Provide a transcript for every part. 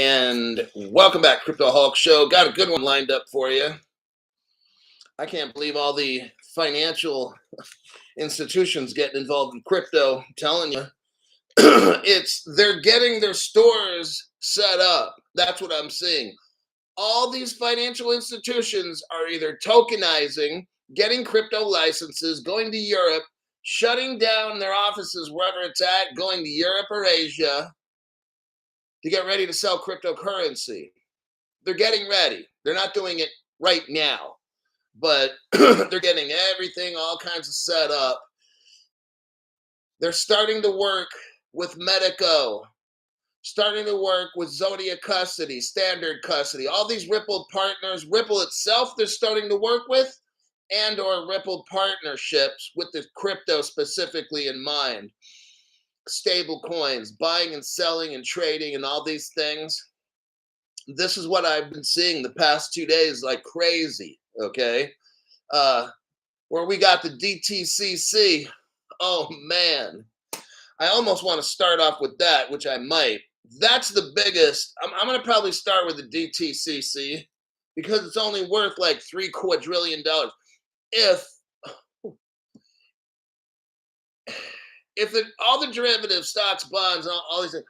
And welcome back, Crypto Hulk Show. Got a good one lined up for you. I can't believe all the financial institutions getting involved in crypto. I'm telling you, they're getting their stores set up. That's what I'm seeing. All these financial institutions are either tokenizing, getting crypto licenses, going to Europe, shutting down their offices wherever it's at, going to Europe or Asia to get ready to sell cryptocurrency. They're getting ready. They're not doing it right now, but they're getting everything, all kinds of set up. They're starting to work with Medico, starting to work with Zodia Custody, Standard Custody, all these Ripple partners, Ripple itself, they're starting to work with, and or Ripple partnerships with the crypto specifically in mind. Stablecoins, buying and selling and trading and all these things. This is what I've been seeing the past 2 days like crazy, okay? Where we got the DTCC. Oh, man. I almost want to start off with that, which I might. That's the biggest. I'm going to probably start with the DTCC because it's only worth like $3 quadrillion. All the derivative stocks, bonds, all these things,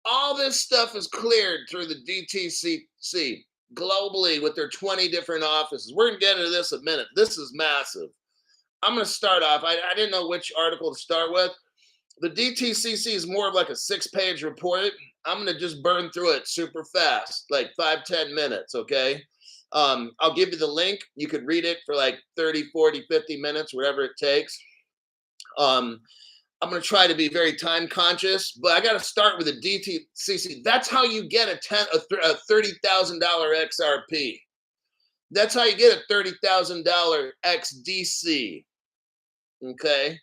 all this stuff is cleared through the DTCC globally with their 20 different offices. We're going to get into this in a minute. This is massive. I'm going to start off. I didn't know which article to start with. The DTCC is more of like a 6-page report. I'm going to just burn through it super fast, like 5-10 minutes, okay? I'll give you the link. You could read it for like 30, 40, 50 minutes, whatever it takes. I'm going to try to be very time conscious, but I got to start with a DTCC. That's how you get a $30,000 XRP. That's how you get a $30,000 XDC. Okay?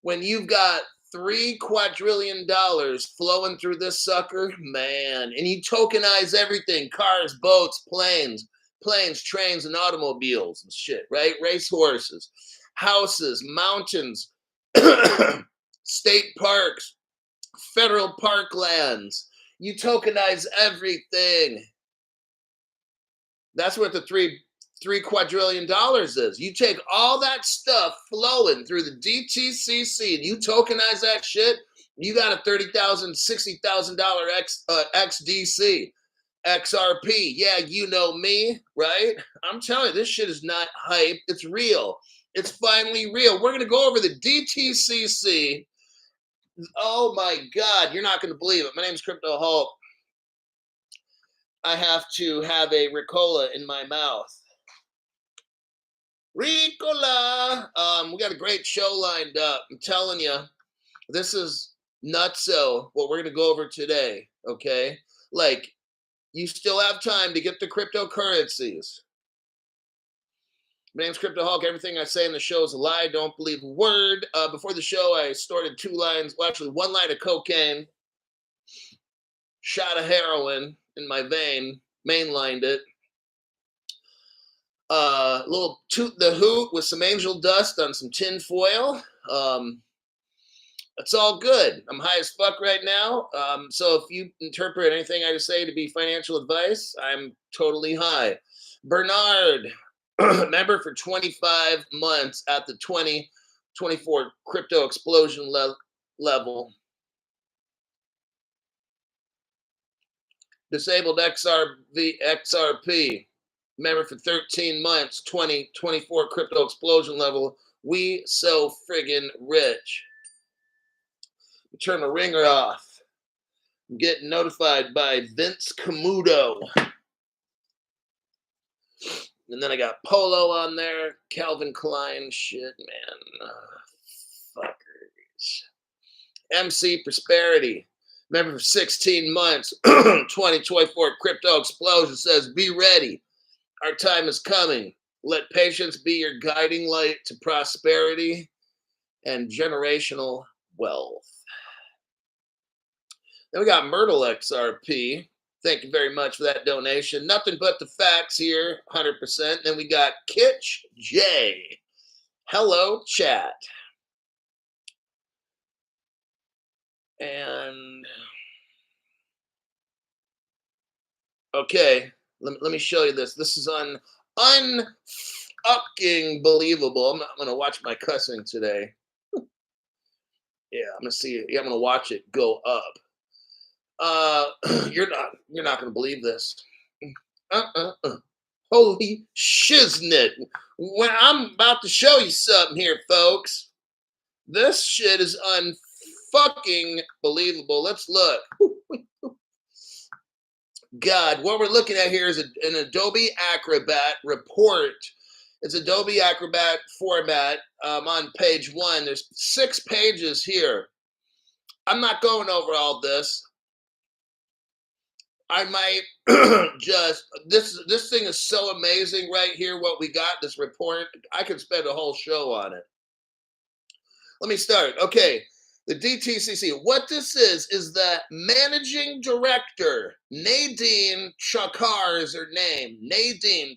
When you've got $3 quadrillion flowing through this sucker, man, and you tokenize everything, cars, boats, planes, trains, and automobiles and shit, right? Racehorses, houses, mountains, state parks, federal parklands. You tokenize everything. That's what the $3 quadrillion is. You take all that stuff flowing through the DTCC and you tokenize that shit, you got a $30,000, $60,000 XDC, XRP. Yeah, you know me, right? I'm telling you, this shit is not hype. It's real. It's finally real. We're going to go over the DTCC. Oh my God, you're not going to believe it. My name is Crypto Hulk. I have to have a Ricola in my mouth. Ricola! We got a great show lined up. I'm telling you, this is nutso what we're going to go over today, okay? Like, you still have time to get the cryptocurrencies. My name's Crypto Hulk. Everything I say in the show is a lie. Don't believe a word. Before the show, I snorted 2 lines, well, actually 1 line of cocaine, shot of heroin in my vein, mainlined it. Little toot the hoot with some angel dust on some tin foil. It's all good. I'm high as fuck right now. So if you interpret anything I just say to be financial advice, I'm totally high. Bernard, member for 25 months at the 2024 crypto explosion level. Disabled XRP, member for 13 months, 2024 crypto explosion level. We so friggin' rich. Turn the ringer off. I'm getting notified by Vince Camuto. And then I got Polo on there. Calvin Klein. Shit, man. Fuckers. MC Prosperity. Member for 16 months. 2024 crypto explosion says, be ready. Our time is coming. Let patience be your guiding light to prosperity and generational wealth. Then we got Myrtle XRP. Thank you very much for that donation. Nothing but the facts here, 100%. Then we got Kitch J. Hello, chat. And Okay, let me show you this. This is unfucking believable. I'm gonna watch my cussing today. Yeah, I'm gonna see it. Yeah, I'm gonna watch it go up. You're not gonna believe this. Holy shiznit. When I'm about to show you something here, folks. This shit is unfucking believable. Let's look. God, what we're looking at here is an Adobe Acrobat report. It's Adobe Acrobat format on page 1. There's 6 pages here. I'm not going over all this. I might just, this thing is so amazing right here, what we got, this report. I could spend a whole show on it. Let me start. Okay, the DTCC. What this is the managing director, Nadine Chakar is her name. Nadine,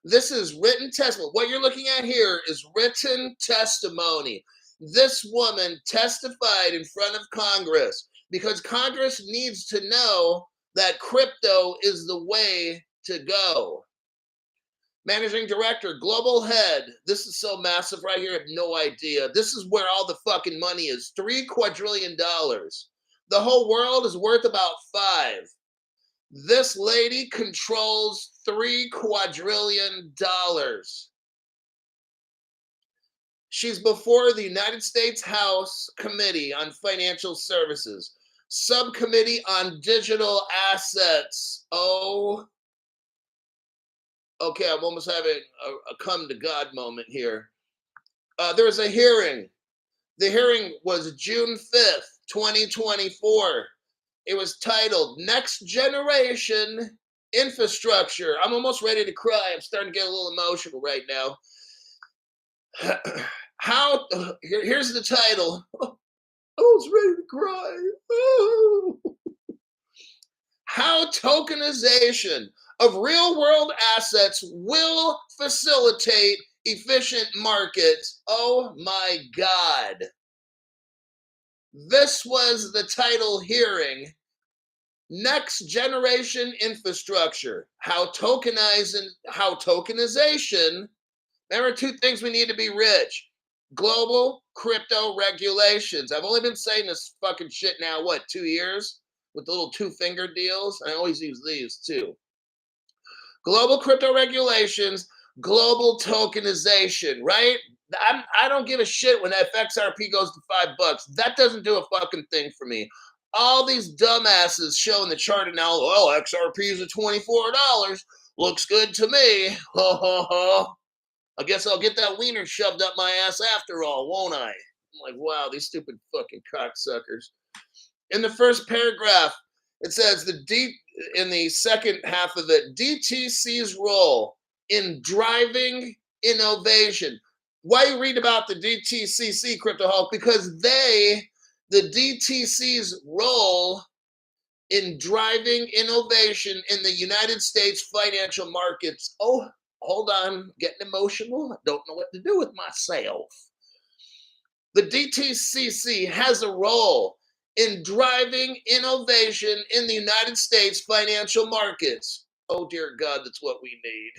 this is written testimony. What you're looking at here is written testimony. This woman testified in front of Congress because Congress needs to know that crypto is the way to go. Managing director, global head. This is so massive right here. I have no idea. This is where all the fucking money is. $3 quadrillion. The whole world is worth about 5. This lady controls $3 quadrillion. She's before the United States House Committee on Financial Services, Subcommittee on Digital Assets. Oh, okay, I'm almost having a come to God moment here. There was a hearing. The hearing was June 5th, 2024. It was titled Next Generation Infrastructure. I'm almost ready to cry. I'm starting to get a little emotional right now. Here's the title. I was ready to cry. Oh. How tokenization of real-world assets will facilitate efficient markets. Oh my God. This was the title hearing. Next generation infrastructure. How tokenization. Remember 2 things we need to be rich. Global crypto regulations. I've only been saying this fucking shit now, 2 years? With the little 2-finger deals. I always use these too. Global crypto regulations, global tokenization, right? I don't give a shit when FXRP goes to $5. That doesn't do a fucking thing for me. All these dumbasses showing the chart and now, oh, XRP is at $24. Looks good to me. Ho, ho, ho. I guess I'll get that wiener shoved up my ass after all, won't I? I'm like, wow, these stupid fucking cocksuckers. In the first paragraph, it says in the second half of it, DTC's role in driving innovation. Why you read about the DTCC, Crypto Hulk? Because the DTC's role in driving innovation in the United States financial markets. Oh, hold on, getting emotional. I don't know what to do with myself. The DTCC has a role in driving innovation in the United States financial markets. Oh, dear God, that's what we need.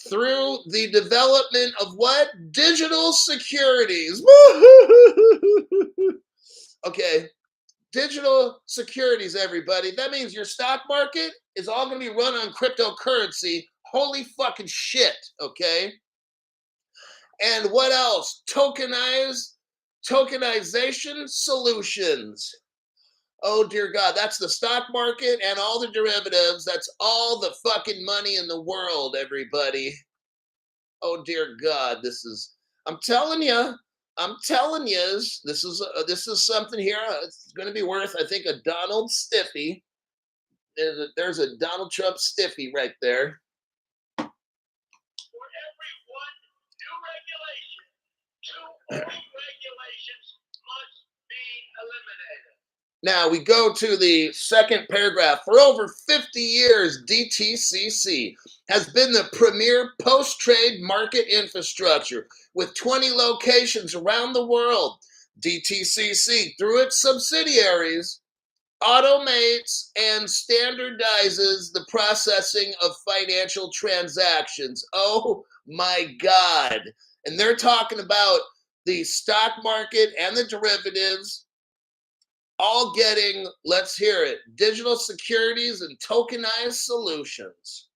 Through the development of what? Digital securities. Okay, digital securities, everybody. That means your stock market is all going to be run on cryptocurrency. Holy fucking shit, okay? And what else? Tokenization solutions. Oh, dear God, that's the stock market and all the derivatives. That's all the fucking money in the world, everybody. Oh, dear God, I'm telling you, this is something here. It's going to be worth, I think, a Donald Stiffy. There's a Donald Trump Stiffy right there. For every one new regulation, 2 old regulations must be eliminated. Now we go to the second paragraph. For over 50 years, DTCC has been the premier post-trade market infrastructure with 20 locations around the world. DTCC, through its subsidiaries, automates and standardizes the processing of financial transactions. Oh my God. And they're talking about the stock market and the derivatives all getting, let's hear it, digital securities and tokenized solutions.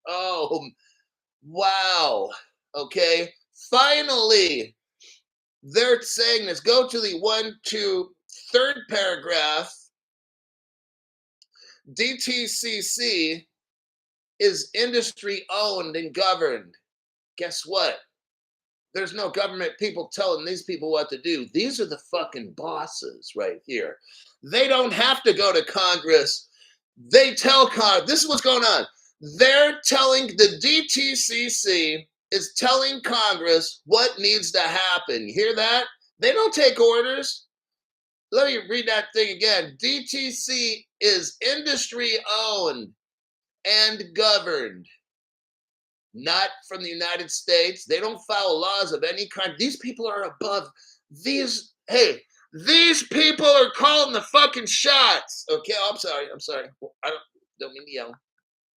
Oh, wow. Okay. Finally, they're saying this. Go to the third paragraph. DTCC is industry owned and governed. Guess what? There's no government people telling these people what to do. These are the fucking bosses right here. They don't have to go to Congress. They tell Congress, this is what's going on. They're telling, the DTCC is telling Congress what needs to happen. You hear that? They don't take orders. Let me read that thing again. DTC is industry owned and governed, not from the United States. They don't follow laws of any kind. These people are above these. Hey, these people are calling the fucking shots. Okay, oh, I'm sorry. I don't mean to yell.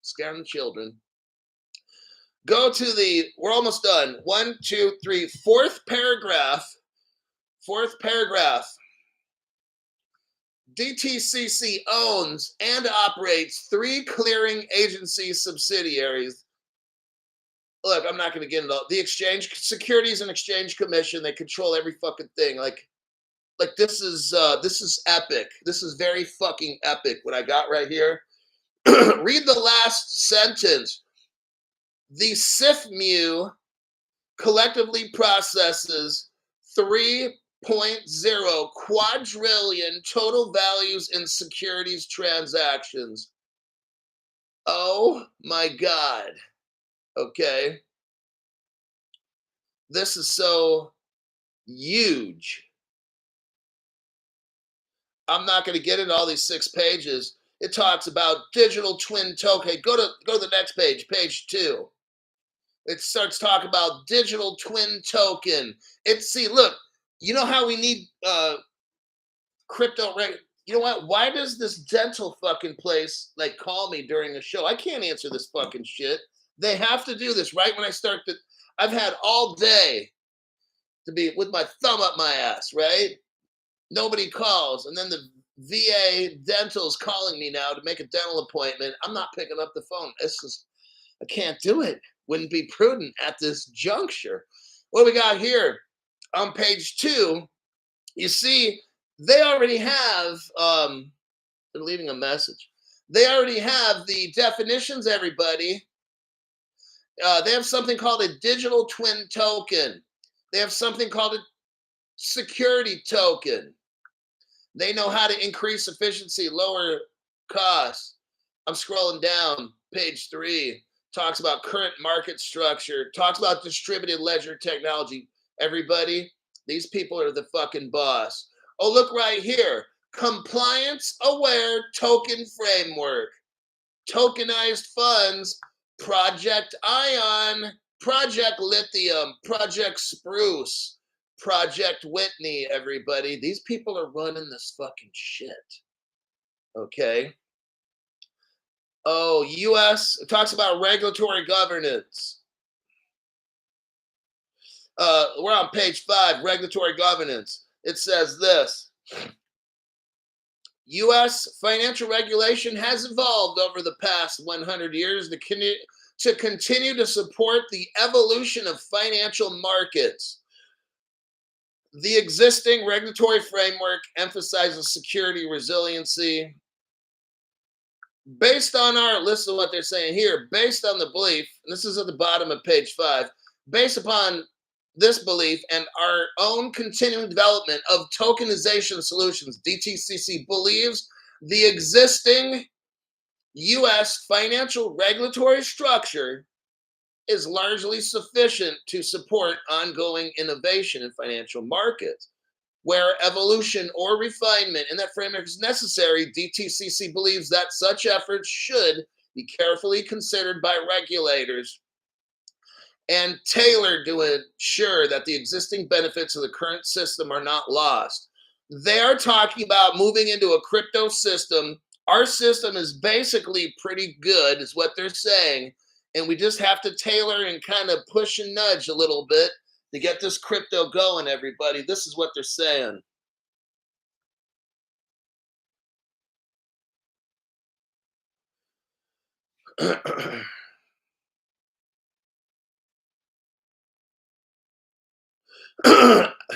Scaring the children. Go to we're almost done. 1, 2, 3, fourth paragraph. Fourth paragraph. DTCC owns and operates 3 clearing agency subsidiaries. Look, I'm not going to get into all the Securities and Exchange Commission. They control every fucking thing. Like this is epic. This is very fucking epic. What I got right here. Read the last sentence. The SIFMU collectively processes 3.0 quadrillion total values in securities transactions. Oh my God. Okay. This is so huge. I'm not going to get into all these 6 pages. It talks about digital twin token. Go to the next page, page 2. It starts talking about digital twin token. Look, you know how we need crypto, right? You know what? Why does this dental fucking place call me during a show? I can't answer this fucking shit. They have to do this right when I start I've had all day to be with my thumb up my ass, right? Nobody calls. And then the VA dental's calling me now to make a dental appointment. I'm not picking up the phone. I can't do it. Wouldn't be prudent at this juncture. What do we got here? On page 2, you see, they already have, they're leaving a message. They already have the definitions, everybody. They have something called a digital twin token. They have something called a security token. They know how to increase efficiency, lower costs. I'm scrolling down. Page 3 talks about current market structure, talks about distributed ledger technology. Everybody, these people are the fucking boss. Oh, look right here. Compliance-aware token framework. Tokenized funds. Project Ion. Project Lithium. Project Spruce. Project Whitney, everybody. These people are running this fucking shit. Okay. Oh, U.S. It talks about regulatory governance. We're on page 5, regulatory governance. It says this. U.S. financial regulation has evolved over the past 100 years to continue to support the evolution of financial markets. The existing regulatory framework emphasizes security, resiliency. Based on listen to what they're saying here, based on the belief, and this is at the bottom of page 5, based upon this belief and our own continuing development of tokenization solutions, DTCC believes the existing U.S. financial regulatory structure is largely sufficient to support ongoing innovation in financial markets. Where evolution or refinement in that framework is necessary, DTCC believes that such efforts should be carefully considered by regulators and tailored to ensure that the existing benefits of the current system are not lost. They're talking about moving into a crypto system. Our system is basically pretty good, is what they're saying. And we just have to tailor and kind of push and nudge a little bit to get this crypto going, everybody. This is what they're saying.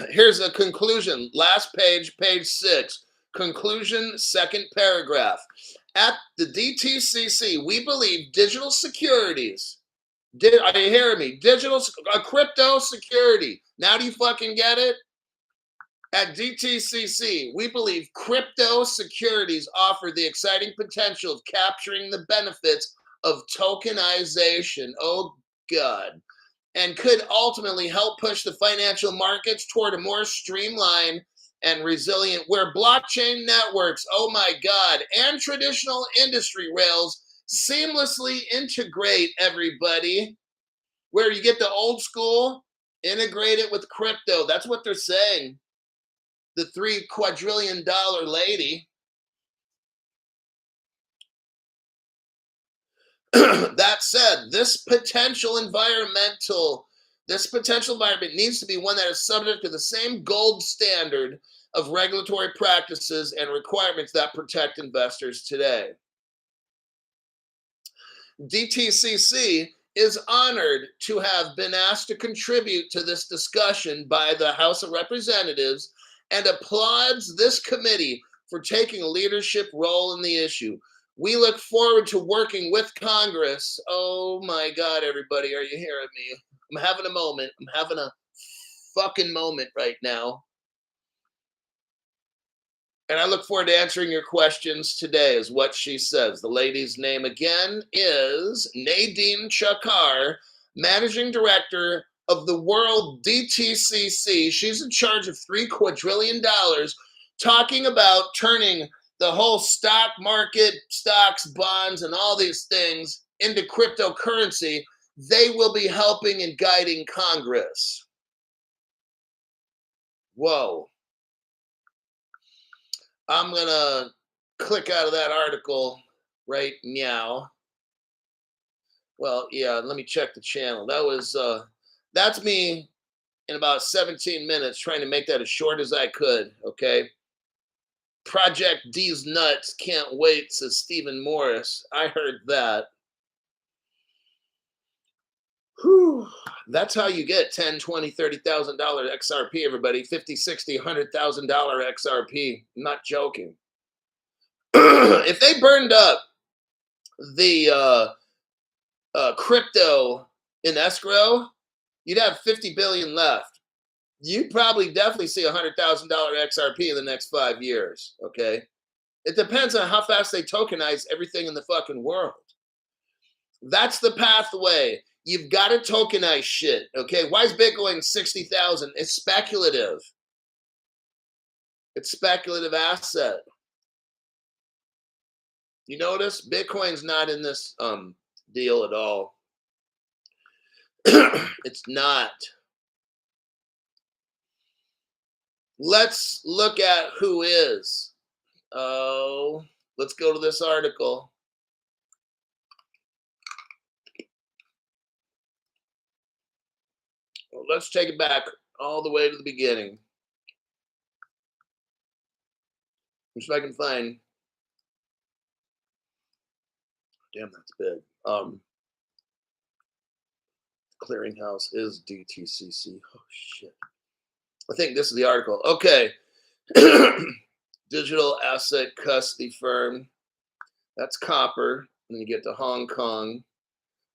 Here's a conclusion. Last page, page 6. Conclusion, second paragraph. At the DTCC, we believe digital securities. Are you hearing me? A crypto security. Now do you fucking get it? At DTCC, we believe crypto securities offer the exciting potential of capturing the benefits of tokenization. Oh, God. And could ultimately help push the financial markets toward a more streamlined and resilient, where blockchain networks, oh my God, and traditional industry rails seamlessly integrate, everybody, where you get the old school, integrate it with crypto. That's what they're saying. The $3 quadrillion lady. That said, this potential environment needs to be one that is subject to the same gold standard of regulatory practices and requirements that protect investors today. DTCC is honored to have been asked to contribute to this discussion by the House of Representatives and applauds this committee for taking a leadership role in the issue. We look forward to working with Congress. Oh my God, everybody, are you hearing me? I'm having a moment. I'm having a fucking moment right now. And I look forward to answering your questions today, is what she says. The lady's name again is Nadine Chakar, Managing Director of the World DTCC. She's in charge of $3 quadrillion, talking about turning the whole stock market, stocks, bonds, and all these things into cryptocurrency. They will be helping and guiding Congress. Whoa. I'm going to click out of that article right now. Well, yeah, let me check the channel. That's me in about 17 minutes trying to make that as short as I could, okay? Project D's nuts, can't wait, says Stephen Morris. I heard that. Whew. That's how you get $10,000, $20,000, $30,000 XRP, everybody. $50,000, $60,000, $100,000 XRP. I'm not joking. If they burned up the crypto in escrow, you'd have 50 billion left. You'd probably definitely see $100,000 XRP in the next 5 years, okay? It depends on how fast they tokenize everything in the fucking world. That's the pathway. You've got to tokenize shit, okay? Why is Bitcoin 60,000? It's speculative. It's speculative asset. You notice Bitcoin's not in this deal at all. It's not. Let's look at who is. Oh, let's go to this article. Well, let's take it back all the way to the beginning. Which I can find. Damn, that's big. Clearinghouse is DTCC. Oh, shit. I think this is the article. Okay. Digital asset custody firm. That's Copper. And then you get to Hong Kong.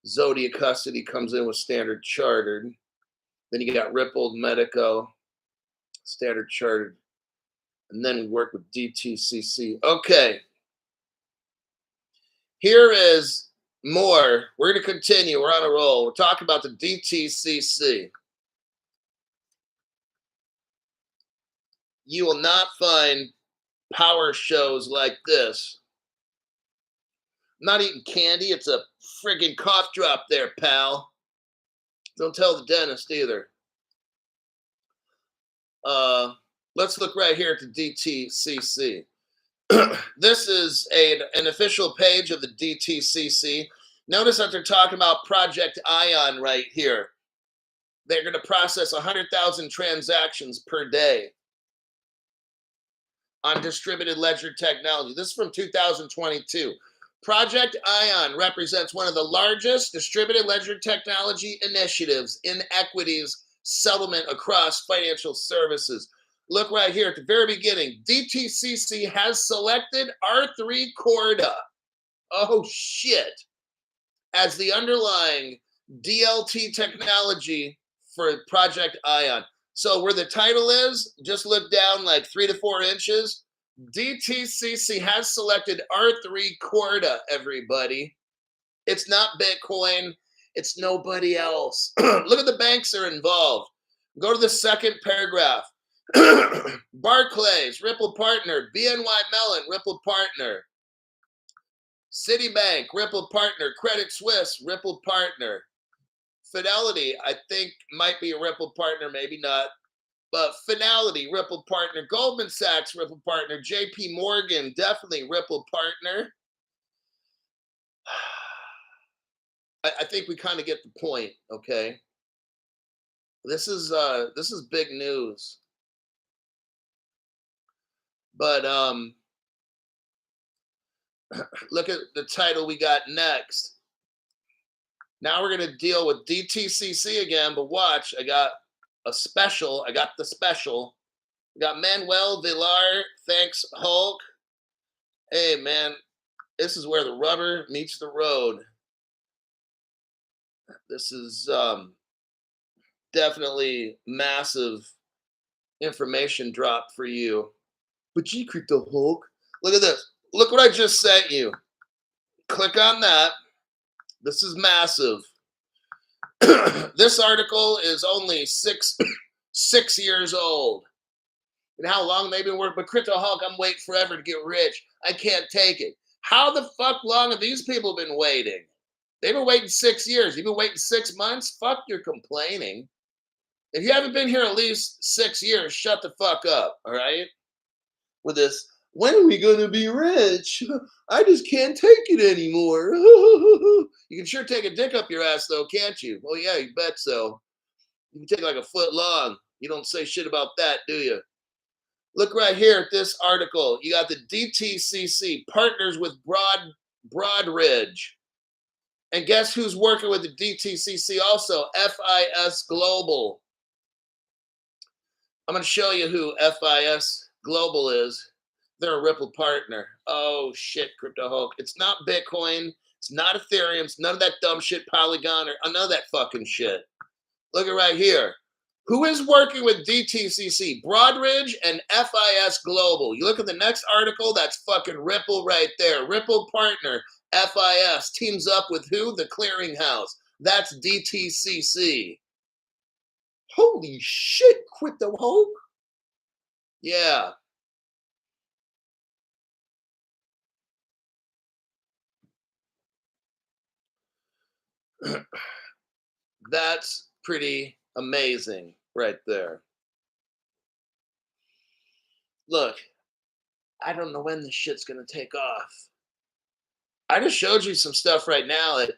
Zodia Custody comes in with Standard Chartered. Then you got Ripple, Medico, Standard Chartered. And then we work with DTCC. Okay. Here is more. We're going to continue. We're on a roll. We're talking about the DTCC. You will not find power shows like this. I'm not eating candy. It's a friggin' cough drop there, pal. Don't tell the dentist either. let's look right here at the DTCC. This is an official page of the DTCC. Notice that they're talking about Project Ion right here. They're going to process 100,000 transactions per day on distributed ledger technology. This is from 2022. Project Ion represents one of the largest distributed ledger technology initiatives in equities settlement across financial services. Look right here at the very beginning. DTCC has selected R3 Corda. Oh, shit. As the underlying DLT technology for Project Ion. So where the title is, just look down like 3 to 4 inches. DTCC has selected R3 Corda, everybody. It's not Bitcoin. It's nobody else. Look at the banks that are involved. Go to the second paragraph. Barclays, Ripple partner. BNY Mellon, Ripple partner. Citibank, Ripple partner. Credit Suisse, Ripple partner. Fidelity, I think might be a Ripple partner, maybe not. But Finality, Ripple partner. Goldman Sachs, Ripple partner. JP Morgan, definitely Ripple partner. I think we kind of get the point, okay? This is big news. But look at the title we got next. Now we're going to deal with DTCC again, but watch, I got a special. I got the special. We got Manuel Villar. Thanks, Hulk. Hey, man, this is where the rubber meets the road. This is definitely massive information drop for you. But gee, Crypto Hulk, look at this. Look what I just sent you. Click on that. This is massive. This article is only six years old. And how long they've been working. But Crypto Hulk, I'm waiting forever to get rich. I can't take it. How the fuck long have these people been waiting? They've been waiting 6 years. You've been waiting 6 months? Fuck, you're complaining. If you haven't been here at least 6 years, shut the fuck up, all right? With this, when are we going to be rich? I just can't take it anymore. You can sure take a dick up your ass, though, can't you? Well, yeah, you bet so. You can take like a foot long. You don't say shit about that, do you? Look right here at this article. You got the DTCC partners with Broadridge. And guess who's working with the DTCC also? FIS Global. I'm going to show you who FIS Global is. They're a Ripple partner. Oh, shit, Crypto Hulk. It's not Bitcoin. It's not Ethereum. It's none of that dumb shit, Polygon, or none of that fucking shit. Look at right here. Who is working with DTCC? Broadridge and FIS Global. You look at the next article, that's fucking Ripple right there. Ripple partner, FIS, teams up with who? The clearinghouse. That's DTCC. Holy shit, Crypto Hulk. Yeah. That's pretty amazing right there. Look, I don't know when this shit's going to take off. I just showed you some stuff right now that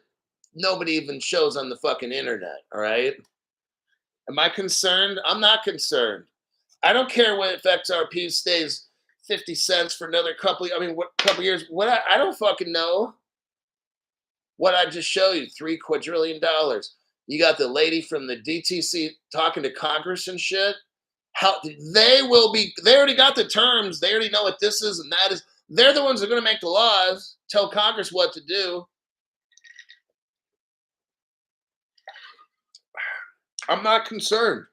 nobody even shows on the fucking internet, all right? Am I concerned? I'm not concerned. I don't care when if XRP stays 50 cents for another couple years. I don't fucking know. What I just showed you, $3 quadrillion. You got the lady from the DTC talking to Congress and shit. How they already got the terms. They already know what this is and that is. They're the ones that are going to make the laws, tell Congress what to do. I'm not concerned.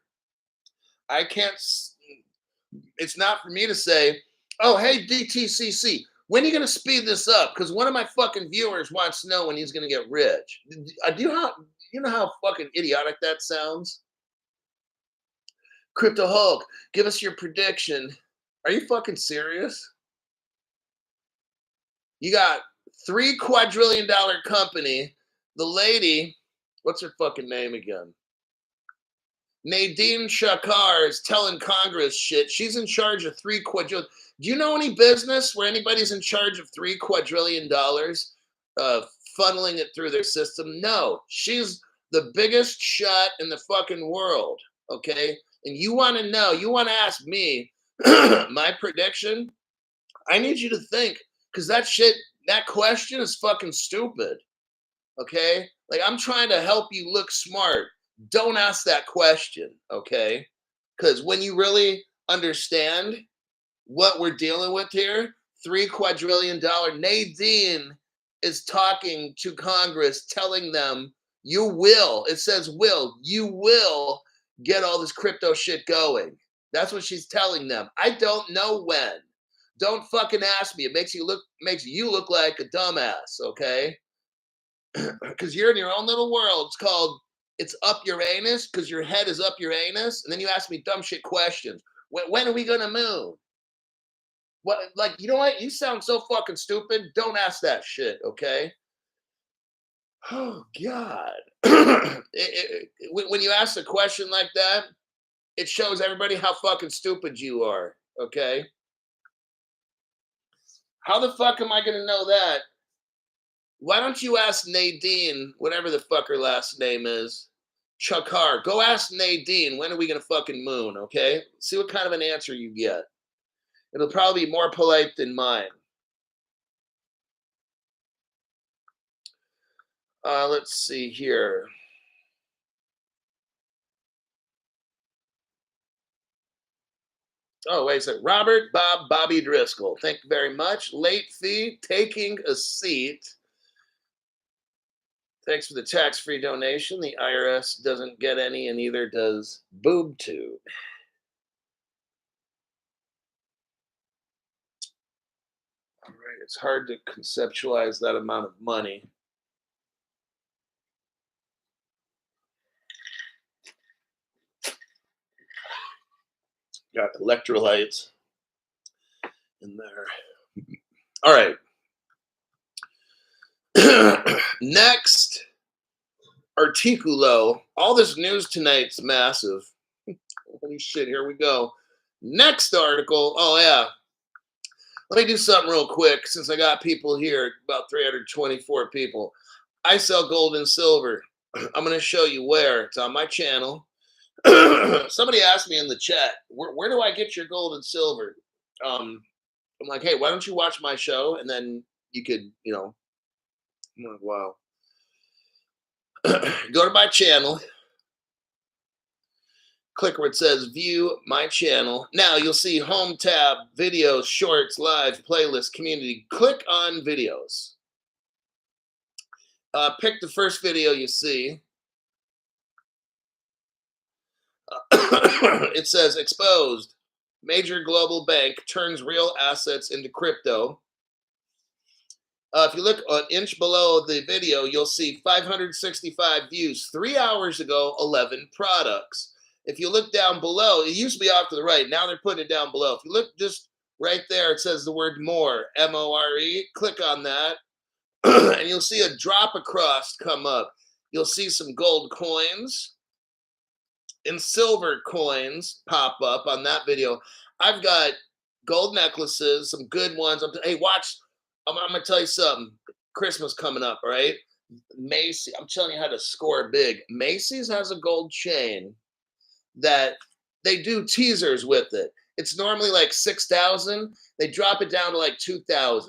I can't, it's not for me to say, oh, hey, DTCC, when are you going to speed this up? Because one of my fucking viewers wants to know when he's going to get rich. Do you know how fucking idiotic that sounds? Crypto Hulk, give us your prediction. Are you fucking serious? You got $3 quadrillion company. The lady, what's her fucking name again? Nadine Shakar is telling Congress shit. She's in charge of $3 quadrillion. Do you know any business where anybody's in charge of $3 quadrillion, funneling it through their system? No, she's the biggest shot in the fucking world. Okay, and you want to know? You want to ask me my prediction? I need you to think, because that question is fucking stupid. Okay, like I'm trying to help you look smart. Don't ask that question, okay? Because when you really understand what we're dealing with here, $3 quadrillion, Nadine is talking to Congress, telling them you will, it says you will get all this crypto shit going. That's what she's telling them. I don't know when. Don't fucking ask me. It makes you look like a dumbass, okay? Because you're in your own little world. It's up your anus because your head is up your anus. And then you ask me dumb shit questions. When are we going to move? What, like, you know what? You sound so fucking stupid. Don't ask that shit, okay? Oh, God. When you ask a question like that, it shows everybody how fucking stupid you are, okay? How the fuck am I going to know that? Why don't you ask Nadine, whatever the fuck her last name is, Chakar? Go ask Nadine, when are we going to fucking moon, okay? See what kind of an answer you get. It'll probably be more polite than mine. Let's see here. Oh, wait a second. Robert Bob Bobby Driscoll. Thank you very much. Late fee, taking a seat. Thanks for the tax-free donation. The IRS doesn't get any, and neither does BoobTube. All right, it's hard to conceptualize that amount of money. Got electrolytes in there. All right. Next articulo. All this news tonight's massive. Holy shit, here we go. Next article. Oh, yeah. Let me do something real quick since I got people here, about 324 people. I sell gold and silver. I'm going to show you where. It's on my channel. Somebody asked me in the chat, where do I get your gold and silver? I'm like, hey, why don't you watch my show? And then you could, I'm like, wow. Go to my channel. Click where it says view my channel. Now you'll see home tab, videos, shorts, live, playlist, community. Click on videos. Pick the first video you see. It says exposed. Major global bank turns real assets into crypto. If you look an inch below the video, you'll see 565 views. 3 hours ago, 11 products. If you look down below, it used to be off to the right. Now they're putting it down below. If you look just right there, it says the word more, M-O-R-E. Click on that, and you'll see a drop across come up. You'll see some gold coins and silver coins pop up on that video. I've got gold necklaces, some good ones. Hey, watch. I'm going to tell you something. Christmas coming up, right? Macy's. I'm telling you how to score big. Macy's has a gold chain that they do teasers with it. It's normally like $6,000. They drop it down to like $2,000.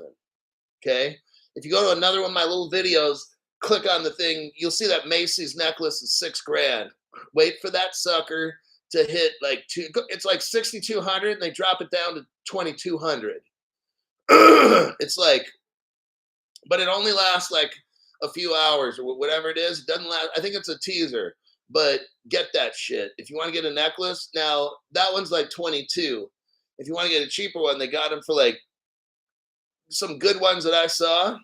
Okay. If you go to another one of my little videos, click on the thing, you'll see that Macy's necklace is $6,000. Wait for that sucker to hit like it's like 6,200 and they drop it down to 2,200. It's like, but it only lasts like a few hours or whatever it is. It doesn't last. I think it's a teaser, but get that shit. If you want to get a necklace, now that one's like 22. If you want to get a cheaper one, they got them for like some good ones that I saw,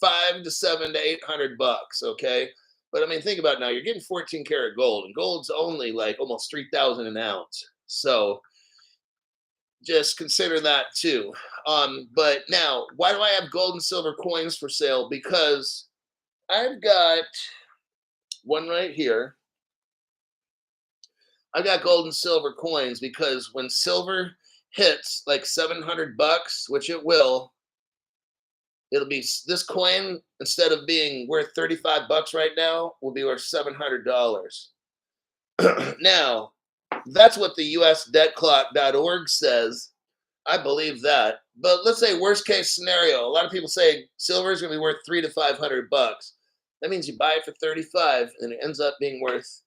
$500 to $700 to $800. Okay. But I mean, think about it now. You're getting 14 karat gold, and gold's only like almost 3,000 an ounce. So just consider that too. But now, why do I have gold and silver coins for sale? Because I've got one right here. I got gold and silver coins because when silver hits like $700, which it will, it'll be this coin instead of being worth $35 right now will be worth $700. Now, that's what the USDebtClock.org says. I believe that. But let's say worst case scenario. A lot of people say silver is going to be worth $300 to $500. That means you buy it for 35 and it ends up being worth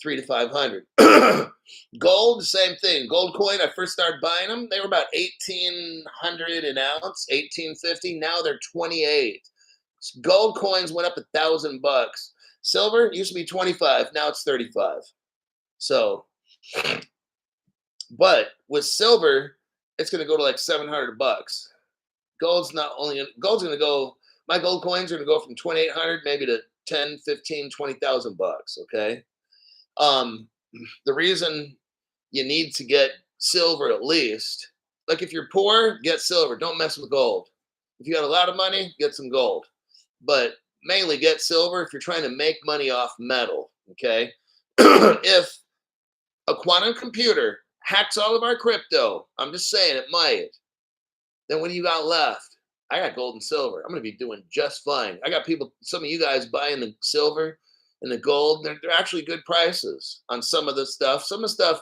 $300 to $500. Gold, same thing. Gold coin, I first started buying them. They were about $1,800 an ounce, $1,850. Now they're $28. Gold coins went up $1,000. Silver used to be 25. Now it's 35. So, but with silver, it's going to go to like $700. Gold's not only gold's going to go. My gold coins are going to go from 2,800 maybe to 10, 15, 20,000 bucks. Okay. The reason you need to get silver at least, like if you're poor, get silver. Don't mess with gold. If you got a lot of money, get some gold. But mainly get silver if you're trying to make money off metal. Okay. If a quantum computer hacks all of our crypto, I'm just saying it might, then what do you got left? I got gold and silver. I'm going to be doing just fine. I got people, some of you guys buying the silver and the gold. They're actually good prices on some of the stuff. Some of the stuff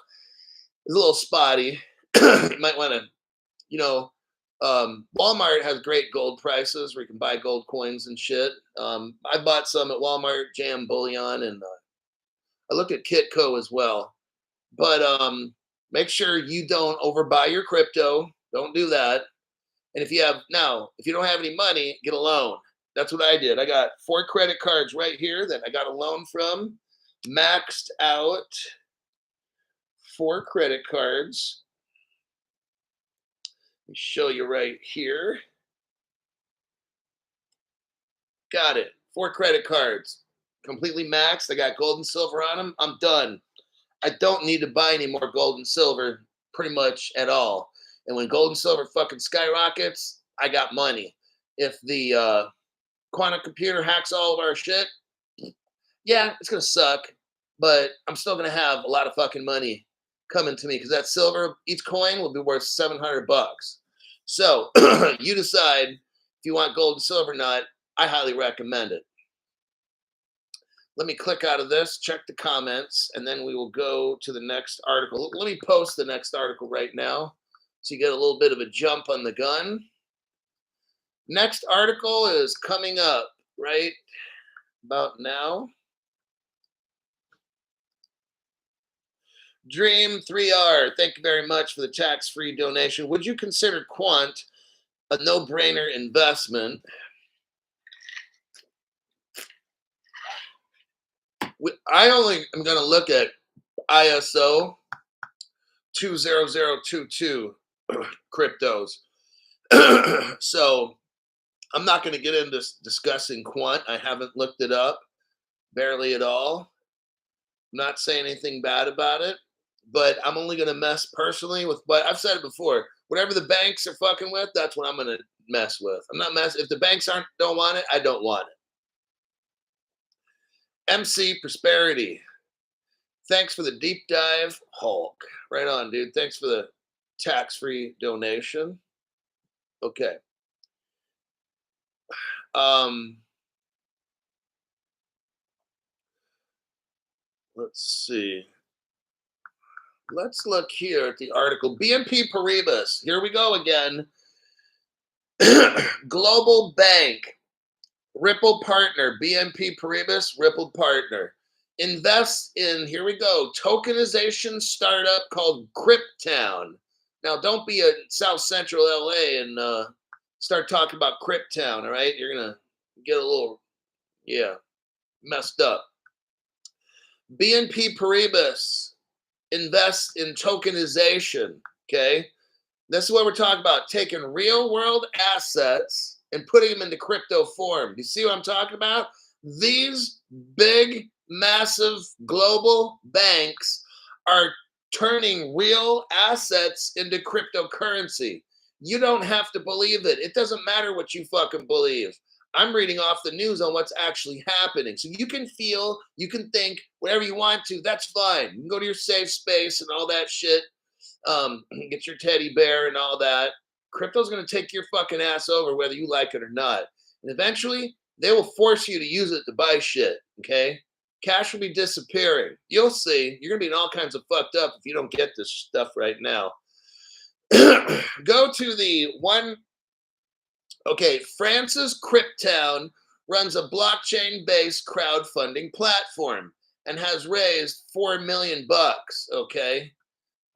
is a little spotty. You might want to, Walmart has great gold prices where you can buy gold coins and shit. I bought some at Walmart, Jam Bullion, and I looked at Kitco as well. But make sure you don't overbuy your crypto. Don't do that. And if you don't have any money, get a loan. That's what I did. I got 4 credit cards right here that I got a loan from. Maxed out 4 credit cards. Let me show you right here. Got it. 4 credit cards. Completely maxed. I got gold and silver on them. I'm done. I don't need to buy any more gold and silver pretty much at all. And when gold and silver fucking skyrockets, I got money. If the quantum computer hacks all of our shit, yeah, it's going to suck. But I'm still going to have a lot of fucking money coming to me because that silver, each coin will be worth $700. So you decide if you want gold and silver or not. I highly recommend it. Let me click out of this, check the comments, and then we will go to the next article. Let me post the next article right now so you get a little bit of a jump on the gun. Next article is coming up right about now. Dream3R, thank you very much for the tax-free donation. Would you consider quant a no-brainer investment? I only am going to look at ISO 20022 cryptos. So I'm not going to get into discussing quant. I haven't looked it up barely at all. I'm not saying anything bad about it, but I'm only going to mess personally with what I've said it before. Whatever the banks are fucking with, that's what I'm going to mess with. I'm not messing. If the banks don't want it, I don't want it. MC Prosperity. Thanks for the deep dive, Hulk. Right on, dude. Thanks for the tax-free donation. Okay. Let's see. Let's look here at the article. BNP Paribas. Here we go again. Global Bank. Ripple partner, BNP Paribas, Ripple partner. Invest in, here we go, tokenization startup called Cryptown. Now, don't be in South Central LA and start talking about Cryptown, all right? You're going to get a little, messed up. BNP Paribas invest in tokenization, okay? This is what we're talking about, taking real world assets and putting them into crypto form. Do you see what I'm talking about? These big, massive global banks are turning real assets into cryptocurrency. You don't have to believe it. It doesn't matter what you fucking believe. I'm reading off the news on what's actually happening. So you can feel, you can think whatever you want to. That's fine. You can go to your safe space and all that shit. Get your teddy bear and all that. Crypto's going to take your fucking ass over whether you like it or not. And eventually, they will force you to use it to buy shit, okay? Cash will be disappearing. You'll see. You're going to be in all kinds of fucked up if you don't get this stuff right now. Go to the one. Okay, France's Cryptown runs a blockchain-based crowdfunding platform and has raised $4 million, okay?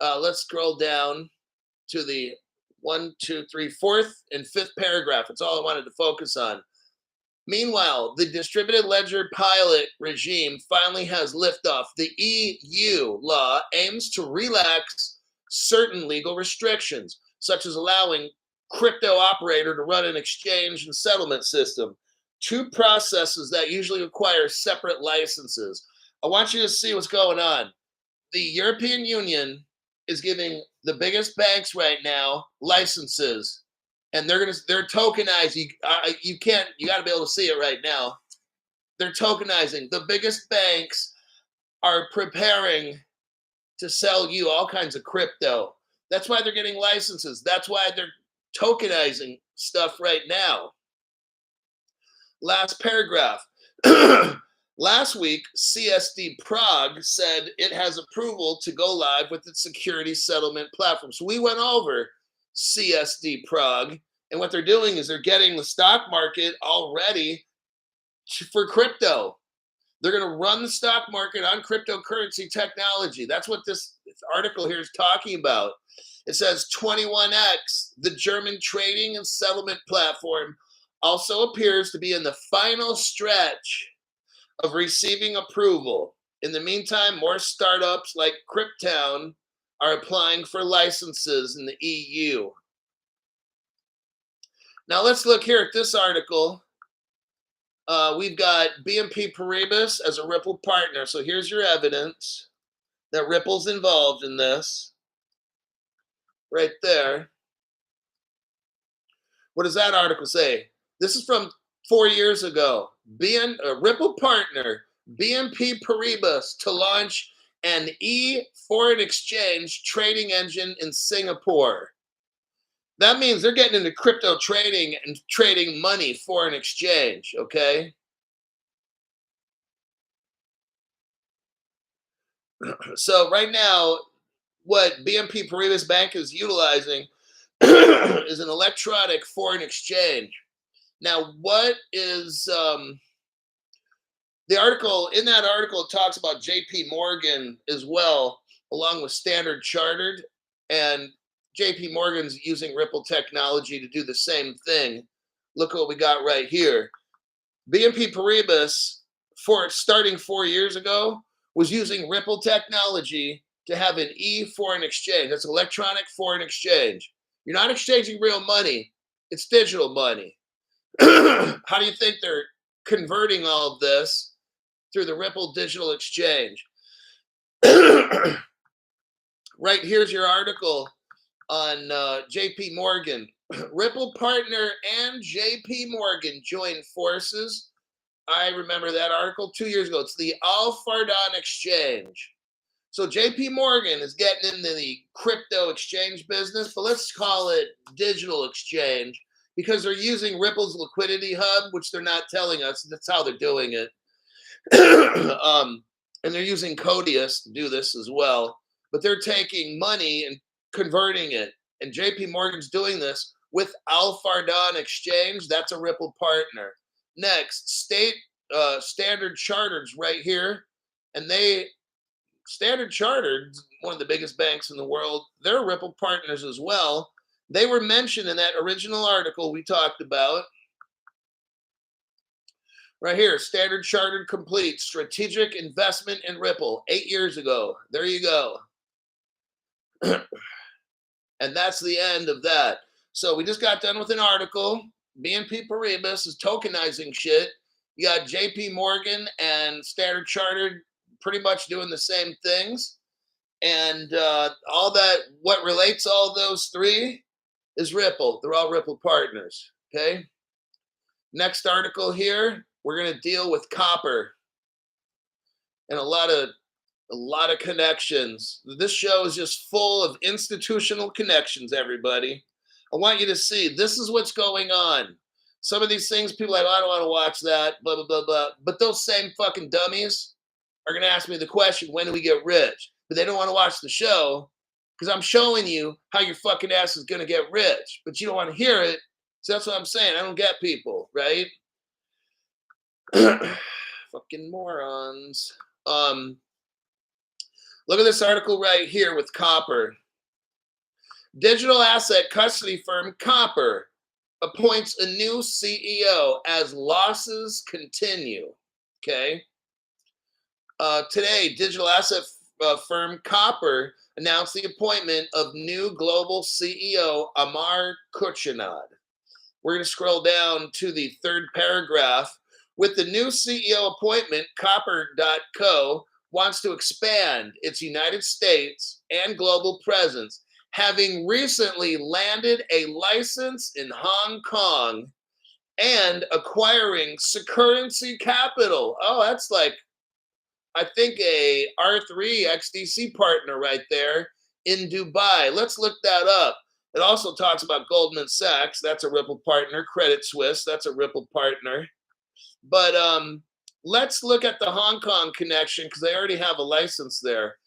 Let's scroll down to the 4th and 5th paragraph. It's all I wanted to focus on. Meanwhile, the distributed ledger pilot regime finally has liftoff. The EU law aims to relax certain legal restrictions, such as allowing crypto operator to run an exchange and settlement system, two processes that usually require separate licenses. I want you to see what's going on. The European Union is giving the biggest banks right now licenses, and they're tokenizing. You got to be able to see it right now. They're tokenizing. The biggest banks are preparing to sell you all kinds of crypto. That's why they're getting licenses. That's why they're tokenizing stuff right now. Last paragraph. Last week, CSD Prague said it has approval to go live with its security settlement platform. So we went over CSD Prague, and what they're doing is they're getting the stock market all ready for crypto. They're going to run the stock market on cryptocurrency technology. That's what this article here is talking about. It says 21X, the German trading and settlement platform, also appears to be in the final stretch of receiving approval. In the meantime, more startups like Cryptown are applying for licenses in the EU. Now let's look here at this article. We've got BNP Paribas as a Ripple partner. So here's your evidence that Ripple's involved in this. Right there. What does that article say? This is from 4 years ago. Ripple partner, BNP Paribas, to launch an e-foreign exchange trading engine in Singapore. That means they're getting into crypto trading and trading money, foreign exchange, okay? So right now, what BNP Paribas Bank is utilizing is an electronic foreign exchange. Now, what is the article? In that article, it talks about JP Morgan as well, along with Standard Chartered, and JP Morgan's using Ripple technology to do the same thing. Look what we got right here. BNP Paribas, starting 4 years ago, was using Ripple technology to have an e-foreign exchange. That's electronic foreign exchange. You're not exchanging real money. It's digital money. How do you think they're converting all of this? Through the Ripple digital exchange. Right, here's your article on JP Morgan. Ripple partner and JP Morgan joined forces. I remember that article 2 years ago. It's the Al Fardan exchange. So JP Morgan is getting into the crypto exchange business, but let's call it digital exchange because they're using Ripple's liquidity hub, which they're not telling us. That's how they're doing it. And they're using Codius to do this as well. But they're taking money and converting it. And JP Morgan's doing this with Al Fardan Exchange. That's a Ripple partner. Next, Standard Chartered's right here. And Standard Chartered, one of the biggest banks in the world, they're Ripple partners as well. They were mentioned in that original article we talked about. Right here, Standard Chartered completes strategic investment in Ripple 8 years ago. There you go. And that's the end of that. So we just got done with an article. BNP Paribas is tokenizing shit. You got JP Morgan and Standard Chartered pretty much doing the same things. And all that, what relates all those three is Ripple. They're all Ripple partners, okay? Next article here, we're going to deal with copper and a lot of connections. This show is just full of institutional connections, everybody. I want you to see this is what's going on. Some of these things, people are like, oh, I don't want to watch that, blah, blah, blah, blah. But those same fucking dummies are going to ask me the question, when do we get rich? But they don't want to watch the show because I'm showing you how your fucking ass is going to get rich. But you don't want to hear it. So that's what I'm saying. I don't get people, right? Fucking morons. Look at this article right here with copper. Digital asset custody firm Copper appoints a new CEO as losses continue. Okay. Today, digital asset firm Copper announced the appointment of new global CEO Amar Kuchinad. We're going to scroll down to the third paragraph. With the new CEO appointment, Copper.co wants to expand its United States and global presence, having recently landed a license in Hong Kong and acquiring Securrency Capital. Oh, that's like, I think, a R3 XDC partner right there in Dubai. Let's look that up. It also talks about Goldman Sachs. That's a Ripple partner. Credit Suisse. That's a Ripple partner. But let's look at the Hong Kong connection because they already have a license there.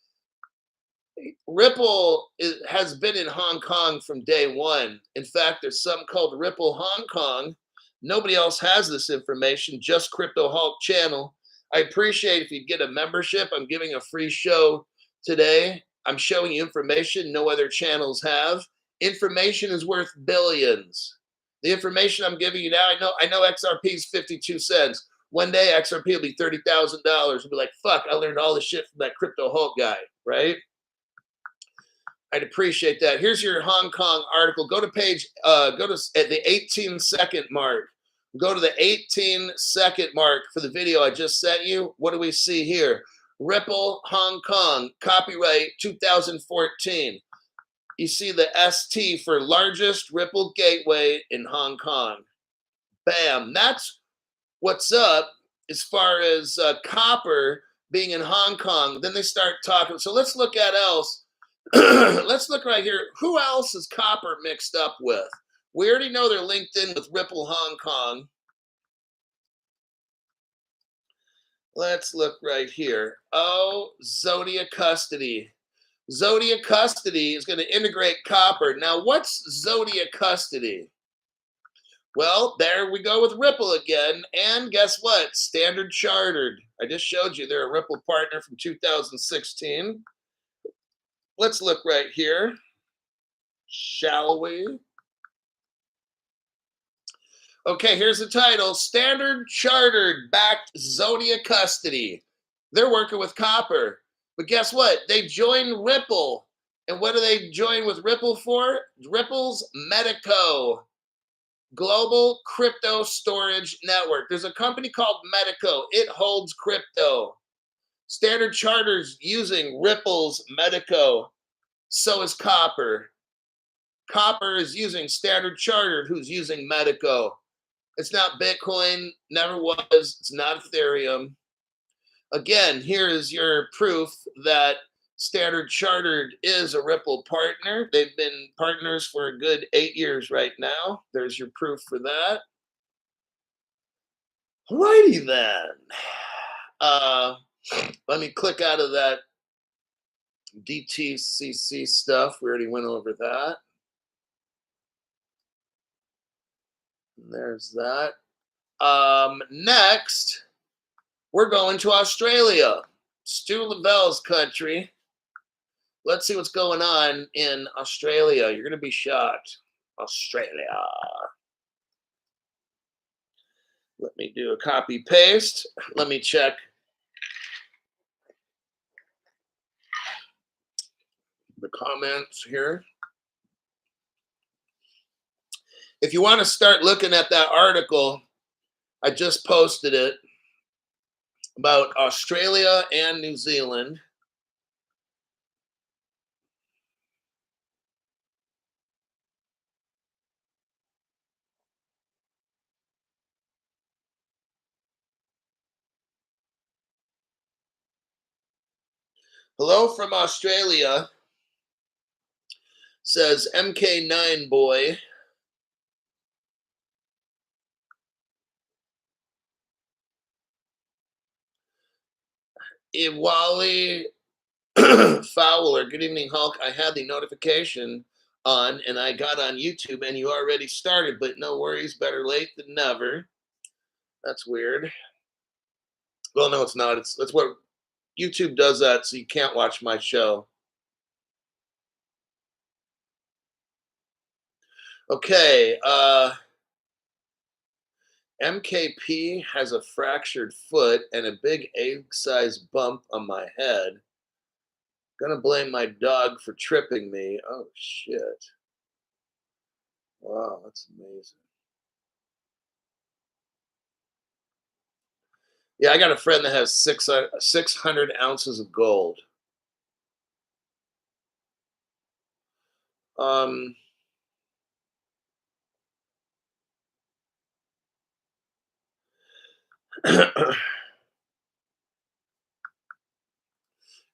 Ripple has been in Hong Kong from day one. In fact, there's something called Ripple Hong Kong. Nobody else has this information, just Crypto Hulk channel. I appreciate if you get a membership. I'm giving a free show today. I'm showing you information no other channels have. Information is worth billions. The information I'm giving you now, I know XRP is 52 cents. One day XRP will be $30,000. You'll be like, fuck, I learned all this shit from that Crypto Hulk guy, right? I'd appreciate that. Here's your Hong Kong article. Go to page, go to at the 18-second mark. Go to the 18-second mark for the video I just sent you. What do we see here? Ripple Hong Kong, copyright 2014. You see the ST for largest Ripple gateway in Hong Kong. Bam. That's what's up as far as copper being in Hong Kong. Then they start talking. So let's look at else. Let's look right here. Who else is copper mixed up with? We already know they're linked in with Ripple Hong Kong. Let's look right here. Oh, Zodia Custody. Zodia Custody is going to integrate copper. Now, what's Zodia Custody? Well, there we go with Ripple again. And guess what? Standard Chartered. I just showed you they're a Ripple partner from 2016. Let's look right here. Shall we? Okay, here's the title. Standard Chartered backed Zodia Custody. They're working with copper. But guess what? They joined Ripple. And what do they join with Ripple for? Ripple's Medico, Global Crypto Storage Network. There's a company called Medico. It holds crypto. Standard Chartered's using Ripple's Medico. So is Copper. Copper is using Standard Chartered, who's using Medico. It's not Bitcoin, never was. It's not Ethereum. Again, here is your proof that Standard Chartered is a Ripple partner. They've been partners for a good 8 years right now. There's your proof for that. Alrighty then. Let me click out of that DTCC stuff. We already went over that. There's that. Next, we're going to Australia. Stu Lavelle's country. Let's see what's going on in Australia. You're going to be shocked. Australia. Let me do a copy paste. Let me check. The comments here. If you want to start looking at that article, I just posted it about Australia and New Zealand. Hello from Australia, says MK9 boy. Wally Fowler, good evening, Hulk. I had the notification on and I got on YouTube and you already started, but no worries, better late than never. That's weird. Well, no, it's not. That's what YouTube does that, so you can't watch my show. Okay, MKP has a fractured foot and a big egg-sized bump on my head. Gonna blame my dog for tripping me. Oh, shit. Wow, that's amazing. Yeah, I got a friend that has 600 ounces of gold. Okay,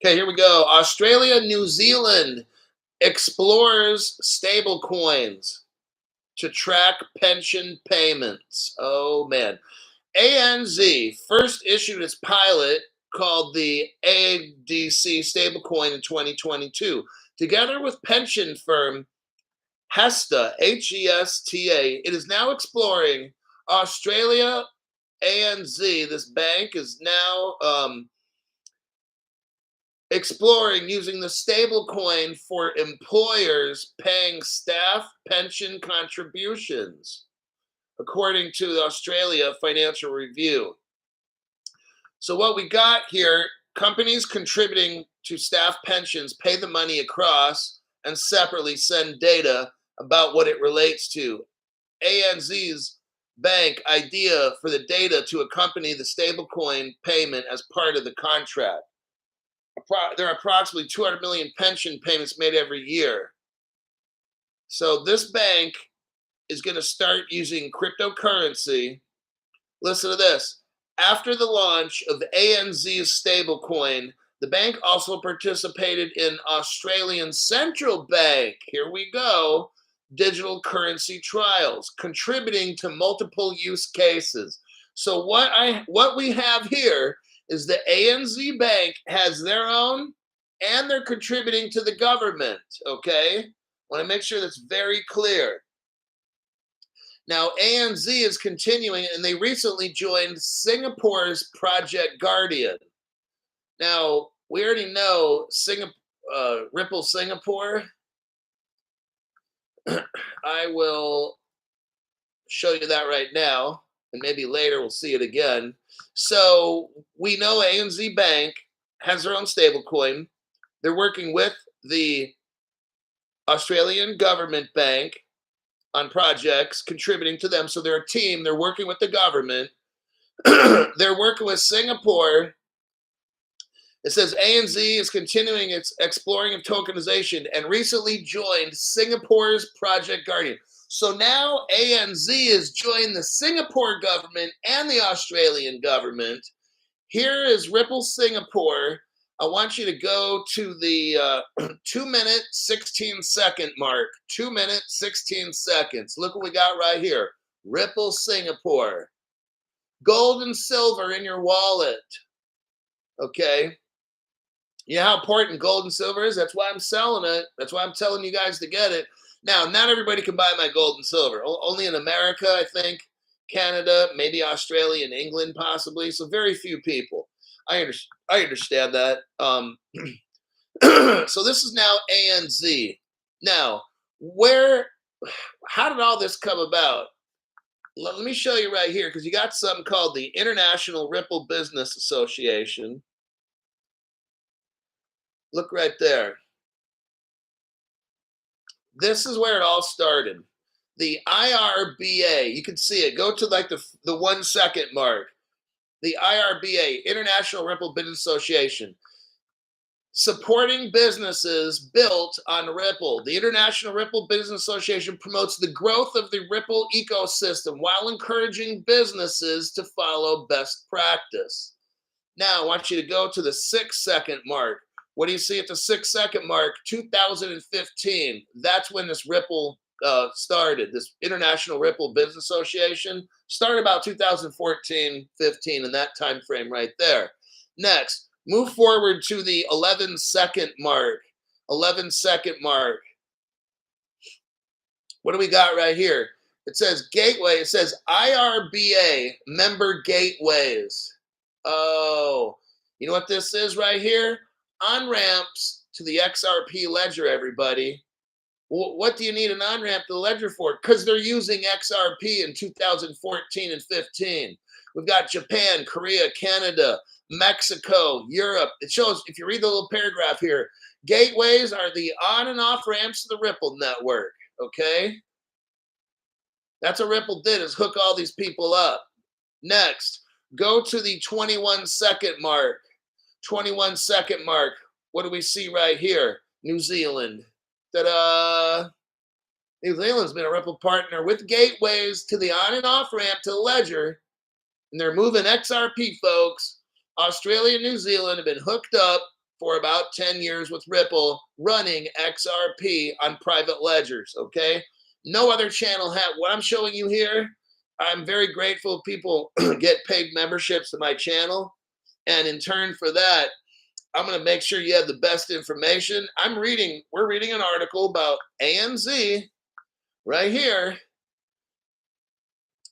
here we go. Australia, New Zealand explores stablecoins to track pension payments. Oh, man. ANZ first issued its pilot called the ADC stablecoin in 2022. Together with pension firm HESTA, HESTA, it is now exploring Australia ANZ. This bank is now exploring using the stablecoin for employers paying staff pension contributions, according to the Australia Financial Review. So what we got here, companies contributing to staff pensions pay the money across and separately send data about what it relates to. ANZ's bank idea for the data to accompany the stablecoin payment as part of the contract. There are approximately 200 million pension payments made every year. So this bank is going to start using cryptocurrency. Listen to this. After the launch of ANZ's stablecoin, the bank also participated in Australian Central Bank, here we go, digital currency trials, contributing to multiple use cases. So what we have here is the ANZ Bank has their own, and they're contributing to the government, okay? Want to make sure that's very clear. Now, ANZ is continuing, and they recently joined Singapore's Project Guardian. Now, we already know Ripple Singapore. I will show you that right now, and maybe later we'll see it again. So we know ANZ Bank has their own stablecoin. They're working with the Australian government bank on projects, contributing to them. So they're a team. They're working with the government. They're working with Singapore. It says ANZ is continuing its exploring of tokenization and recently joined Singapore's Project Guardian. So now ANZ has joined the Singapore government and the Australian government. Here is Ripple Singapore. I want you to go to the 2-minute, 16-second mark. 2-minute, 16 seconds. Look what we got right here. Ripple Singapore. Gold and silver in your wallet. Okay. You know how important gold and silver is? That's why I'm selling it. That's why I'm telling you guys to get it. Now, not everybody can buy my gold and silver. Only in America, I think. Canada, maybe Australia and England, possibly. So very few people. I understand that. So this is now ANZ. Now, how did all this come about? Let me show you right here, because you got something called the International Ripple Business Association. Look right there. This is where it all started. The IRBA, you can see it. Go to like the 1 second mark. The IRBA, International Ripple Business Association, supporting businesses built on Ripple. The International Ripple Business Association promotes the growth of the Ripple ecosystem while encouraging businesses to follow best practice. Now, I want you to go to the 6 second mark. What do you see at the 6-second mark? 2015. That's when this Ripple started. This International Ripple Business Association started about 2014, 15, in that time frame right there. Next, move forward to the 11-second mark. 11-second mark. What do we got right here? It says gateway. It says IRBA member gateways. Oh, you know what this is right here? On-ramps to the XRP ledger, everybody. What do you need an on-ramp to the ledger for? Because they're using XRP in 2014 and 15. We've got Japan, Korea, Canada, Mexico, Europe. It shows, if you read the little paragraph here, gateways are the on and off ramps to the Ripple network, okay? That's what Ripple did, is hook all these people up. Next, go to the 21-second mark. 21-second mark. What do we see right here? New Zealand. Ta-da! New Zealand's been a Ripple partner with gateways to the on and off ramp to the ledger, and they're moving XRP, folks. Australia and New Zealand have been hooked up for about 10 years with Ripple, running XRP on private ledgers, okay? No other channel have what I'm showing you here. I'm very grateful people get paid memberships to my channel, and in turn for that, I'm going to make sure you have the best information. We're reading an article about ANZ right here.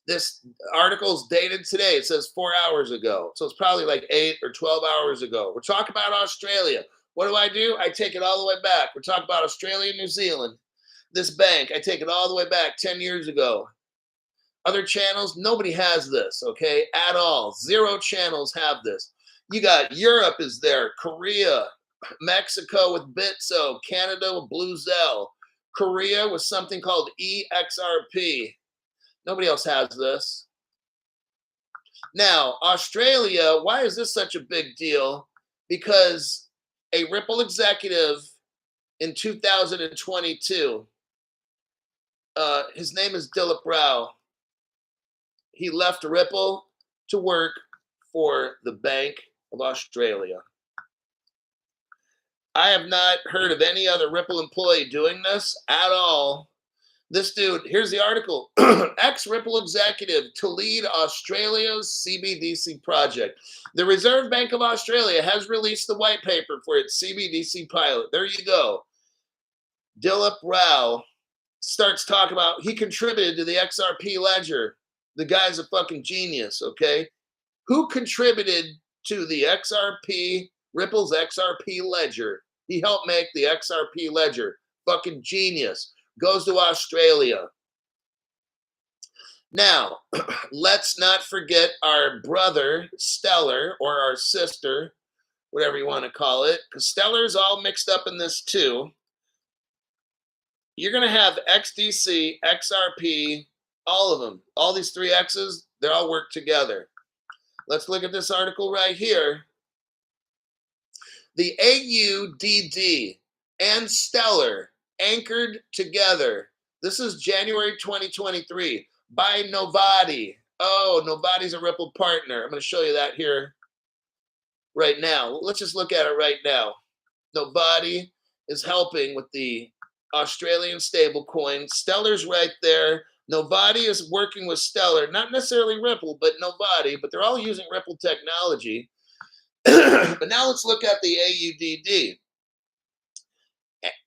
This article is dated today. It says 4 hours ago. So it's probably like 8 or 12 hours ago. We're talking about Australia. What do? I take it all the way back. We're talking about Australia and New Zealand. This bank, I take it all the way back 10 years ago. Other channels, nobody has this, okay, at all. 0 channels have this. You got Europe is there, Korea, Mexico with Bitso, Canada with Bluezell, Korea with something called EXRP. Nobody else has this. Now, Australia, why is this such a big deal? Because a Ripple executive in 2022, his name is Dilip Rao. He left Ripple to work for the Bank of Australia. I have not heard of any other Ripple employee doing this at all. This dude, here's the article. Ex-Ripple executive to lead Australia's CBDC project. The Reserve Bank of Australia has released the white paper for its CBDC pilot. There you go. Dilip Rao starts talking about he contributed to the XRP ledger. The guy's a fucking genius, okay? Who contributed to the XRP, Ripple's XRP ledger? He helped make the XRP ledger. Fucking genius. Goes to Australia. Now, let's not forget our brother, Stellar, or our sister, whatever you want to call it, because Stellar's all mixed up in this too. You're going to have XDC, XRP, all of them. All these 3 X's, they all work together. Let's look at this article right here. The AUDD and Stellar anchored together. This is January 2023 by Novati. Oh, Novati's a Ripple partner. I'm going to show you that here right now. Let's just look at it right now. Novati is helping with the Australian stablecoin. Stellar's right there. Novati is working with Stellar, not necessarily Ripple, but Novati, but they're all using Ripple technology. But now let's look at the AUDD.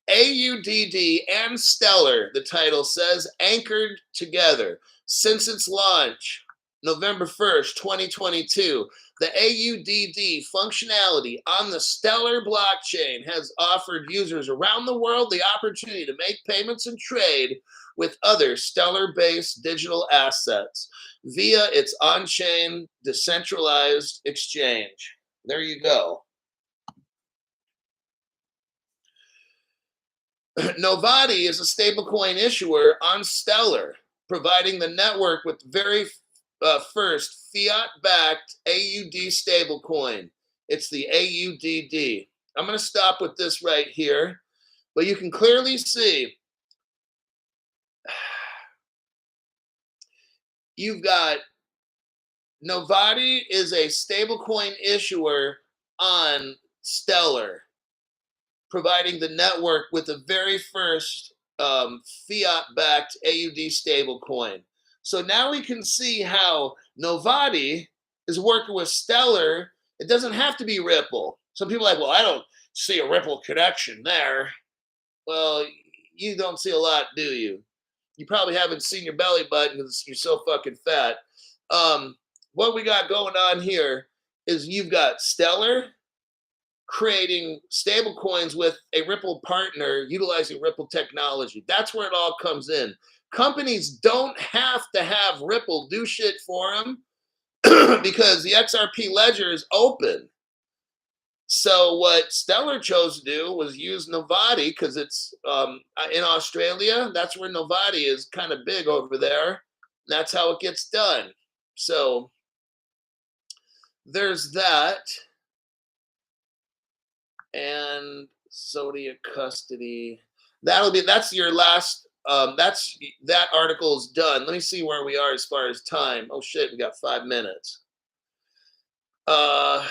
AUDD and Stellar, the title says, anchored together. Since its launch, November 1st, 2022, the AUDD functionality on the Stellar blockchain has offered users around the world the opportunity to make payments and trade with other Stellar-based digital assets via its on-chain decentralized exchange. There you go. Novati is a stablecoin issuer on Stellar, providing the network with the very first fiat-backed AUD stablecoin. It's the AUDD. I'm going to stop with this right here, but you can clearly see you've got Novati is a stablecoin issuer on Stellar. providing the network with the very first fiat-backed AUD stablecoin. So now we can see how Novati is working with Stellar. It doesn't have to be Ripple. Some people are like, well, I don't see a Ripple connection there. Well, you don't see a lot, do you? You probably haven't seen your belly button because you're so fucking fat. What we got going on here is you've got Stellar creating stable coins with a Ripple partner utilizing Ripple technology. That's where it all comes in. Companies don't have to have Ripple do shit for them because the XRP ledger is open. So what Stellar chose to do was use Novati because it's in Australia. That's where Novati is kind of big over there. That's how it gets done. So there's that. And Zodia Custody. That's your last. That article is done. Let me see where we are as far as time. Oh shit, we got 5 minutes. I'll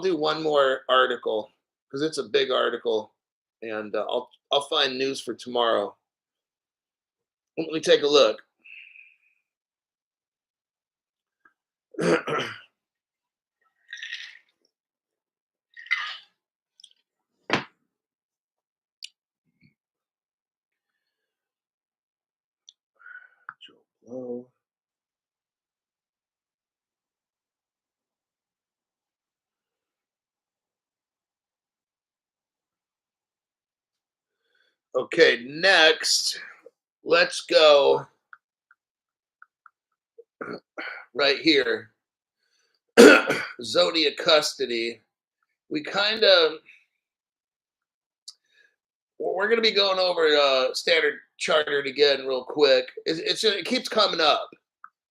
do one more article because it's a big article, and I'll find news for tomorrow. Let me take a look. Okay, next, let's go right here. Zodia Custody. We're going to be going over Standard Chartered again real quick. It keeps coming up.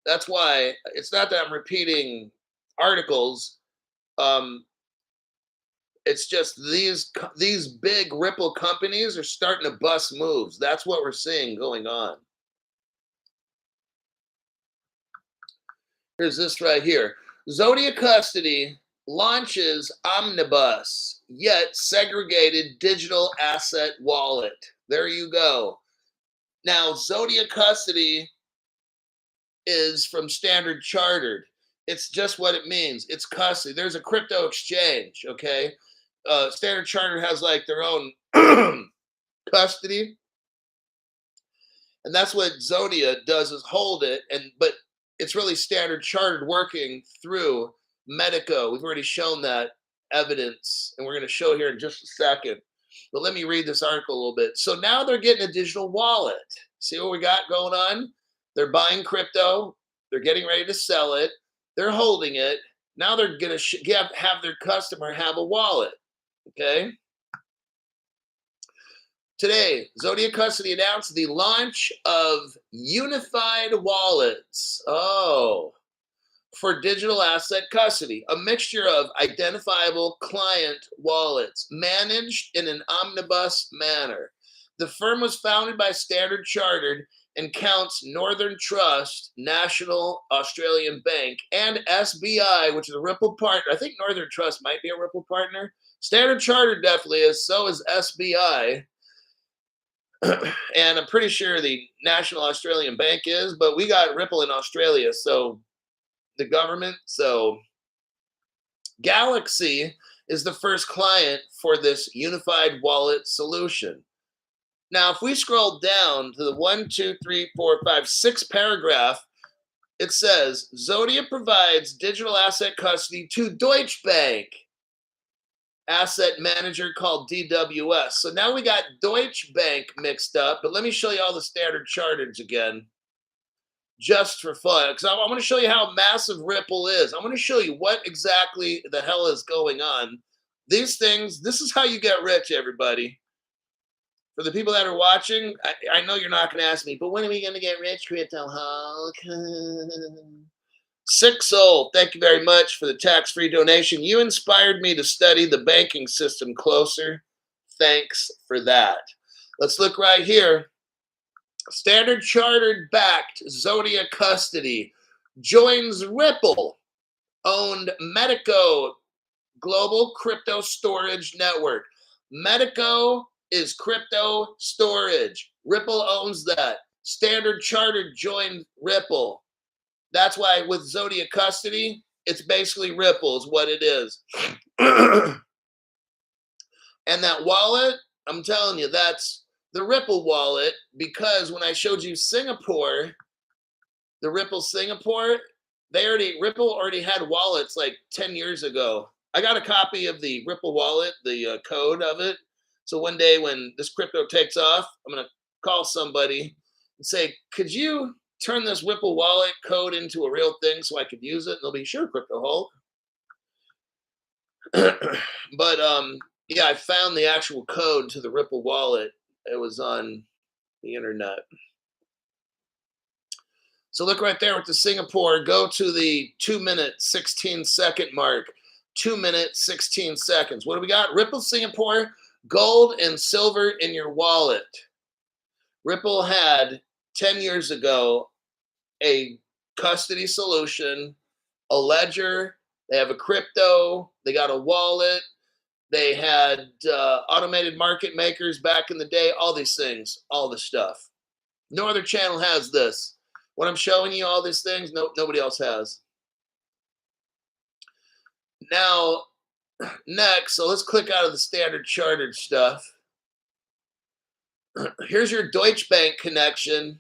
That's why it's not that I'm repeating articles. It's just these big Ripple companies are starting to bust moves. That's what we're seeing going on. Here's this right here. Zodia Custody launches omnibus, yet segregated digital asset wallet. There you go. Now, Zodia Custody is from Standard Chartered. It's just what it means. It's custody. There's a crypto exchange, okay? Standard Chartered has like their own custody. And that's what Zodia does, is hold it. But it's really Standard Chartered working through Medico. We've already shown that evidence, and we're going to show here in just a second. But let me read this article a little bit. So now they're getting a digital wallet. See what we got going on? They're buying crypto. They're getting ready to sell it. They're holding it. Now they're going to have their customer have a wallet. Okay. Today, Zodia Custody announced the launch of unified wallets. Oh, for digital asset custody, a mixture of identifiable client wallets managed in an omnibus manner. The firm was founded by Standard Chartered and counts Northern Trust, National Australian Bank, and SBI, which is a Ripple partner. I think Northern Trust might be a Ripple partner. Standard Chartered definitely is. So is SBI. And I'm pretty sure the National Australian Bank is, but we got Ripple in Australia, so the government. So Galaxy is the first client for this unified wallet solution. Now, if we scroll down to the 1, 2, 3, 4, 5, 6 paragraph, it says Zodia provides digital asset custody to Deuts Bank, asset manager called DWS. So now we got Deutsche Bank mixed up, but let me show you all the Standard Chartered again, just for fun, because I want to show you how massive Ripple is. I want to show you what exactly the hell is going on. These things, this is how you get rich, everybody. For the people that are watching, I know you're not going to ask me, but when are we going to get rich, Crypto Hulk? 6 Soul, thank you very much for the tax-free donation. You inspired me to study the banking system closer. Thanks for that. Let's look right here. Standard Chartered backed Zodia Custody joins Ripple owned Medico global crypto storage network. Medico is crypto storage. Ripple owns that. Standard Chartered joined Ripple. That's why with Zodia Custody, it's basically Ripple is what it is. And that wallet, I'm telling you, that's the Ripple wallet, because when I showed you Singapore, the Ripple Singapore, Ripple already had wallets like 10 years ago. I got a copy of the Ripple wallet, the code of it. So one day when this crypto takes off, I'm going to call somebody and say, could you turn this Ripple wallet code into a real thing so I could use it? And they'll be, sure, Crypto Hulk. But yeah, I found the actual code to the Ripple wallet. It was on the internet. So look right there with the Singapore. Go to the 2-minute, 16-second mark. 2 minutes, 16 seconds. What do we got? Ripple Singapore, gold and silver in your wallet. Ripple had 10 years ago a custody solution, a ledger. They have a crypto. They got a wallet. They had automated market makers back in the day. All these things, all this stuff. No other channel has this. When I'm showing you all these things, nobody else has. Now, next, so let's click out of the Standard Chartered stuff. Here's your Deuts Bank connection.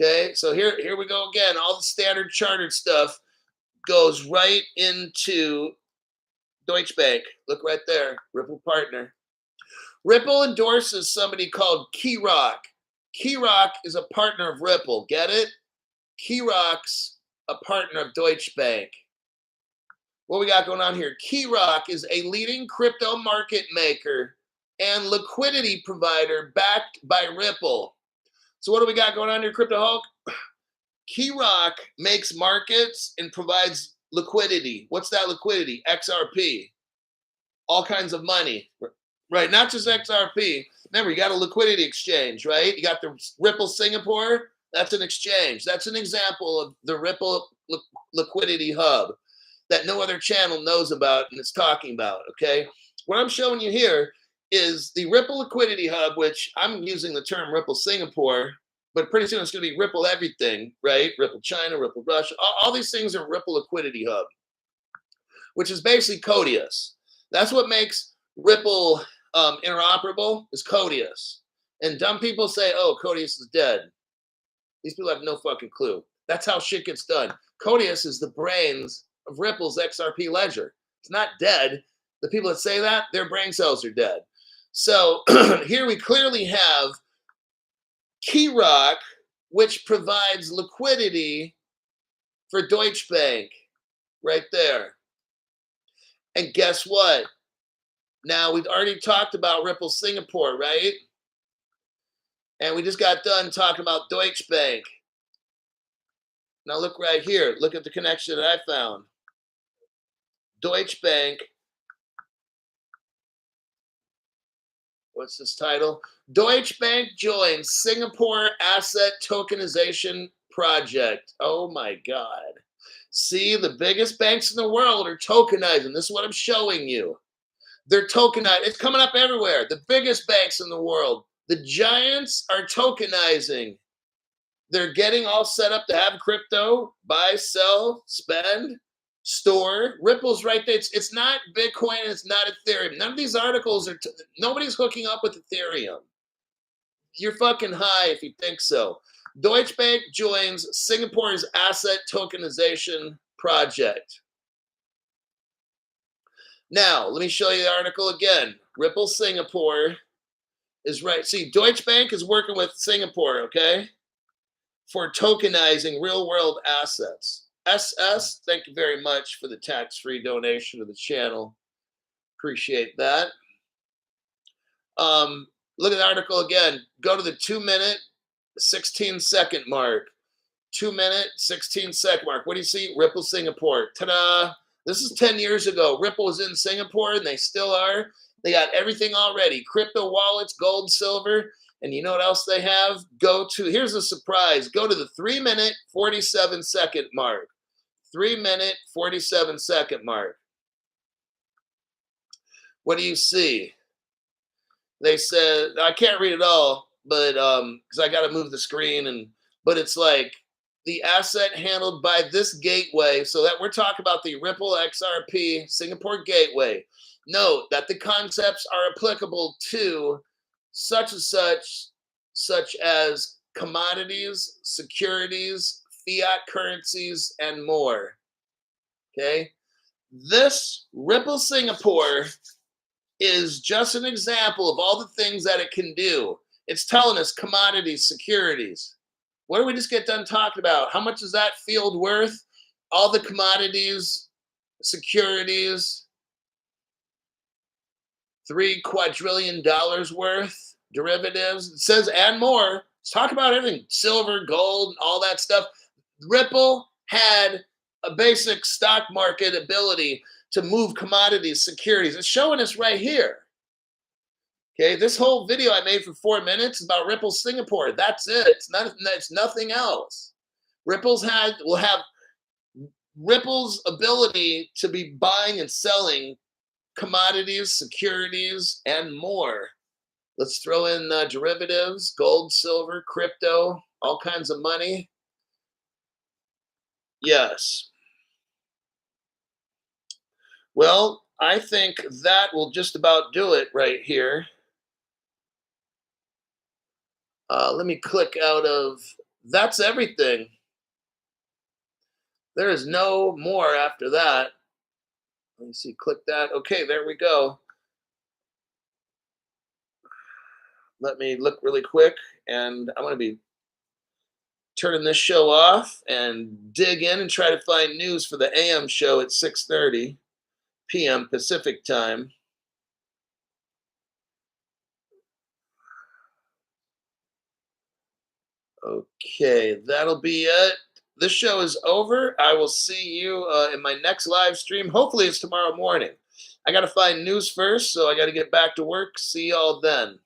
Okay, so here we go again. All the Standard Chartered stuff goes right into Deuts Bank. Look right there, Ripple partner. Ripple endorses somebody called KeyRock. KeyRock is a partner of Ripple. Get it? KeyRock's a partner of Deuts Bank. What we got going on here? KeyRock is a leading crypto market maker and liquidity provider backed by Ripple. So what do we got going on here, Crypto Hulk? KeyRock makes markets and provides liquidity. What's that liquidity? XRP. All kinds of money. Right, not just XRP. Remember, you got a liquidity exchange, right? You got the Ripple Singapore. That's an exchange. That's an example of the Ripple liquidity hub that no other channel knows about and is talking about, okay? What I'm showing you here is the Ripple liquidity hub, which I'm using the term Ripple Singapore, but pretty soon it's going to be Ripple everything, right? Ripple China, Ripple Russia. All these things are Ripple liquidity hub, which is basically Codius. That's what makes Ripple interoperable, is Codius. And dumb people say, oh, Codius is dead. These people have no fucking clue. That's how shit gets done. Codius is the brains of Ripple's XRP ledger. It's not dead. The people that say that, their brain cells are dead. So here we clearly have KeyRock, which provides liquidity for Deutsche Bank right there. And guess what? Now, we've already talked about Ripple Singapore, right? And we just got done talking about Deutsche Bank. Now look right here. Look at the connection that I found. Deutsche Bank. What's this title? Deutsche Bank joins Singapore Asset Tokenization Project. Oh my God. See, the biggest banks in the world are tokenizing. This is what I'm showing you. They're tokenizing. It's coming up everywhere. The biggest banks in the world. The giants are tokenizing. They're getting all set up to have crypto, buy, sell, spend, store. Ripple's right there. It's not Bitcoin. It's not Ethereum. None of these articles are, nobody's hooking up with Ethereum. You're fucking high if you think so. Deutsche Bank joins Singapore's Asset Tokenization Project. Now, let me show you the article again. Ripple Singapore is right. See, Deutsche Bank is working with Singapore, okay, for tokenizing real-world assets. SS, thank you very much for the tax-free donation to the channel. Appreciate that. Look at the article again. Go to the 2-minute, 16-second mark. 2-minute, 16-second mark. What do you see? Ripple Singapore. Ta-da! This is 10 years ago. Ripple was in Singapore, and they still are. They got everything already. Crypto wallets, gold, silver. And you know what else they have? Here's a surprise. Go to the 3-minute, 47-second mark. 3-minute, 47-second mark. What do you see? They said, I can't read it all, but because I got to move the screen, but it's like the asset handled by this gateway. So that we're talking about the Ripple XRP Singapore gateway. Note that the concepts are applicable to such and such as commodities, securities, fiat currencies, and more. Okay. This Ripple Singapore is just an example of all the things that it can do. It's telling us commodities, securities. What did we just get done talking about? How much is that field worth? All the commodities, securities, $3 quadrillion worth, derivatives. It says, and more. Let's talk about everything. Silver, gold, all that stuff. Ripple had a basic stock market ability to move commodities, securities. It's showing us right here. Okay, this whole video I made for 4 minutes is about Ripple Singapore. That's it. It's nothing else. Will have Ripple's ability to be buying and selling commodities, securities, and more. Let's throw in derivatives, gold, silver, crypto, all kinds of money. Yes. Well, I think that will just about do it right here. Let me click out of, that's everything. There is no more after that. Let me see, click that. Okay, there we go. Let me look really quick, and I'm going to be turning this show off and dig in and try to find news for the AM show at 6:30 p.m. Pacific time. Okay, that'll be it. This show is over. I will see you in my next live stream. Hopefully it's tomorrow morning. I got to find news first, so I got to get back to work. See y'all then.